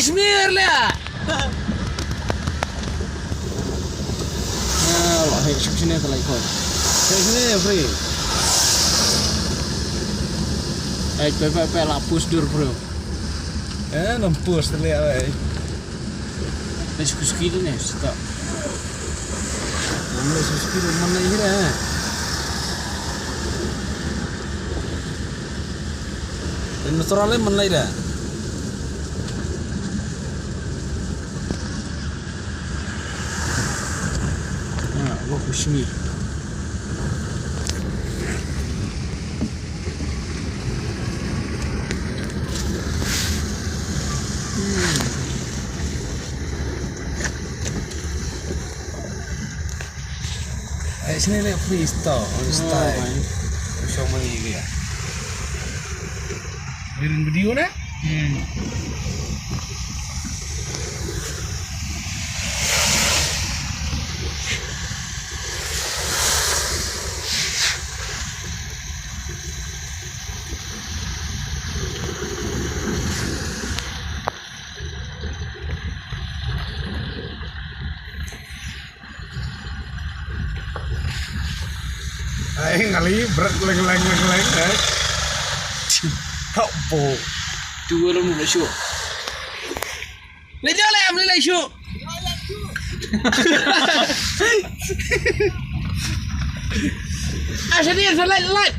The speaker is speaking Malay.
Kashmir lah. Allah, shop sini tu lagi kau. Sini free. Pepe lapus dur bro. Nempus terlihat. Suki tu ni, stop. Suki tu mana ini dah? Naturalnya mana dah? Gua Kashmir. Sini ni freestyle, on style. Show mana ini ya? Video na? Ngali berat leng Kau po. Dua orang nak show. Lepas lah, boleh lah show. Asal dia light.